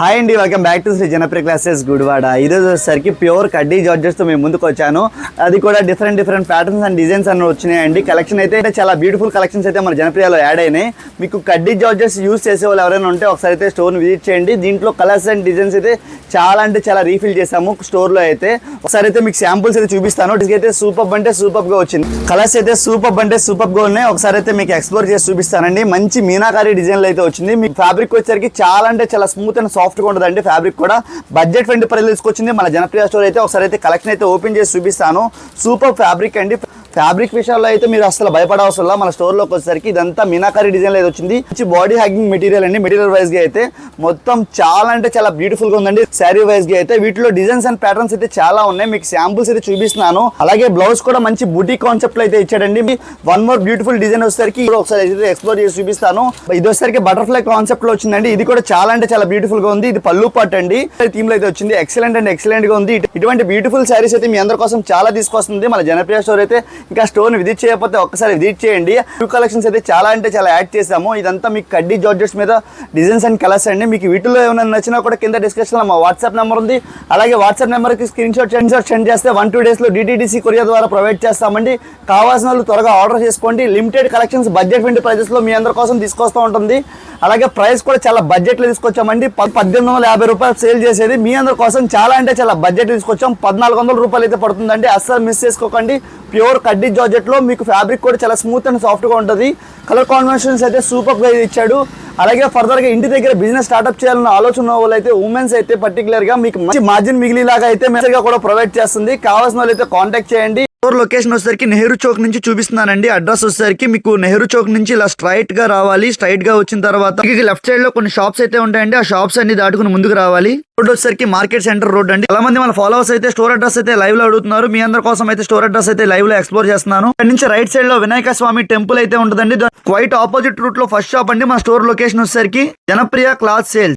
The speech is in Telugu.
హాయ్ అండి, welcome back to Shri Janapriya classes Gudivada. ఈరోజు వచ్చేసరికి ప్యూర్ కడ్డీ జార్జెస్తో మేము ముందుకు వచ్చాను. అది కూడా డిఫరెంట్ ప్యాటర్న్స్ అండ్ డిజైన్స్ అన్ని వచ్చినాయండి. కలెక్షన్ అయితే చాలా బ్యూటిఫుల్ కలెక్షన్స్ అయితే మన జనప్రియలో యాడ్ అయినాయి. మీకు కడ్డీ జార్జెస్ యూస్ చేసే వాళ్ళు ఎవరైనా ఉంటే ఒకసారి అయితే స్టోర్ని విజిట్ చేయండి. దీంట్లో కలర్స్ అండ్ డిజైన్స్ అయితే చాలా రీఫిల్ చేసాము స్టోర్లో అయితే. ఒకసారి అయితే మీకు శాంపుల్స్ అయితే చూపిస్తాను. అయితే సూపర్గా వచ్చింది. కలర్స్ అయితే సూపర్గా ఉన్నాయి. ఒకసారి అయితే మీకు ఎక్స్ప్లోర్ చేసి చూపిస్తానండి. మంచి మీనాకారి డిజైన్లు అయితే వచ్చింది. మీకు ఫ్యాబ్రిక్ వచ్చేసరికి చాలా స్మూత్ అండ్ సాఫ్ట్గా ఉంటుందండి. ఫ్యాబ్రిక్ కూడా బడ్జెట్ ఫ్రెండ్లీ ప్రైస్ తీసుకొచ్చింది మన జనప్రియ స్టోర్ అయితే. ఒకసారి అయితే కలెక్షన్ అయితే ఓపెన్ చేసి చూపిస్తాను. సూపర్ ఫ్యాబ్రిక్ అండి. ఫ్యాబ్రిక్ విషయాల్లో అయితే మీరు అసలు భయపడవసరం. మన స్టోర్లోకి వచ్చేసరికి ఇదంతా మీనాకారి డిజైన్ అయితే వచ్చింది. మంచి బాడీ హ్యాగింగ్ మెటీరియల్ అండి. మెటీరియల్ వైజ్గా అయితే మొత్తం చాలా బ్యూటిఫుల్గా ఉందండి. శారీ వైజ్గా అయితే వీటిలో డిజైన్స్ అండ్ ప్యాటర్న్స్ అయితే చాలా ఉన్నాయి. మీకు శాంపుల్స్ అయితే చూపిస్తున్నాను. అలాగే బ్లౌజ్ కూడా మంచి బూటీ కాన్సెప్ట్ అయితే ఇచ్చాడండి. వన్ మోర్ బ్యూటిఫుల్ డిజైన్ వచ్చేసరికి ఒకసారి అయితే ఎక్స్ప్లోర్ చేసి చూపిస్తాను. ఇది వచ్చేసరికి బటర్ఫ్లై కాన్సెప్ట్ లో వచ్చిందండి. ఇది కూడా చాలా బ్యూటిఫుల్ గా ఉంది. ఇది పళ్ళు పాట్ అండి. థీమ్ లో అయితే వచ్చింది. ఎక్సలెంట్ గా ఉంది. ఇటువంటి బ్యూటిఫుల్ శారీస్ అయితే మీ అందరి కోసం చాలా తీసుకొస్తుంది మన జనప్రియ స్టోర్ అయితే. ఇంకా స్టోర్ విజిట్ చేయకపోతే ఒక్కసారి విజిట్ చేయండి. న్యూ కలెక్షన్స్ అయితే చాలా యాడ్ చేసాము. ఇదంతా మీకు కడ్డీ జార్జెట్స్ మీద డిజైన్స్ అండ్ కలర్స్ అండి. మీకు వీటిలో ఏమైనా నచ్చినా కూడా కింద డిస్క్రిప్షన్ లో మా వాట్సాప్ నెంబర్ ఉంది. అలాగే వాట్సాప్ నెంబర్ కి స్క్రీన్ షాట్ సెండ్ చేస్తే 1-2 days లో DTDC కొరియర్ ద్వారా ప్రొవైడ్ చేస్తామండి. కావాల్సిన వాళ్ళు త్వరగా ఆర్డర్ చేసుకోండి. Limited collections budget friendly prices లో మీ అందరి కోసం తీసుకొస్తూ ఉంటుంది. అలాగే ప్రైస్ కూడా చాలా బడ్జెట్ లో తీసుకొచ్చామండి. 1850 రూపాయలు సేల్ చేసేది మీ అందరి కోసం చాలా బడ్జెట్ తీసుకొచ్చాం. 1400 రూపాయలు అయితే పడుతుందండి. అస్సలు మిస్ చేసుకోకండి. ప్యూర్ కడ్డీ జార్జెట్ లో మీకు ఫ్యాబ్రిక్ కూడా చాలా స్మూత్ అండ్ సాఫ్ట్ గా ఉంటుంది. కలర్ కాంబినేషన్స్ అయితే సూపర్ గా ఇచ్చాడు. అలాగే ఫర్దర్ గా ఇంటి దగ్గర బిజినెస్ స్టార్ట్అప్ చేయాలన్న ఆలోచన వాళ్ళు అయితే ఉమెన్స్ అయితే పర్టికులర్ గా మీకు మంచి మార్జిన్ మిగిలిలాగా అయితే మెసేజ్ గా కూడా ప్రొవైడ్ చేస్తుంది. కావాల్సిన వాళ్ళు అయితే కాంటాక్ట్ చేయండి. స్టోర్ లొకేషన్ వచ్చేసరికి నెహ్రూ చౌక్ నుంచి చూపిస్తున్నానండి. అడ్రస్ వచ్చేసరికి మీకు నెహ్రూ చౌక్ నుంచి ఇలా స్ట్రైట్ గా రావాలి. స్ట్రైట్ గా వచ్చిన తర్వాత లెఫ్ట్ సైడ్ లో కొన్ని షాప్స్ అయితే ఉంటాయండి. ఆ షాప్స్ అన్ని దాటుకుని ముందుకు రావాలి. రోడ్ వచ్చేసరికి మార్కెట్ సెంటర్ రోడ్ అండి. చాలా మంది మన ఫాలోవర్స్ అయితే స్టోర్ అడ్రస్ అయితే లైవ్ లో అడుగుతున్నారు. మీ అందరి కోసం అయితే స్టోర్ అడ్రస్ అయితే లైవ్ లో ఎక్స్ప్లోర్ చేస్తున్నాను. ఇక్కడ నుంచి రైట్ సైడ్ లో వినాయక స్వామి టెంపుల్ అయితే ఉంటుందండి. క్వైట్ ఆపోజిట్ రూట్ లో ఫస్ట్ షాప్ అండి. మన స్టోర్ లొకేషన్ వచ్చేసరికి జనప్రియ క్లాత్ సేల్స్.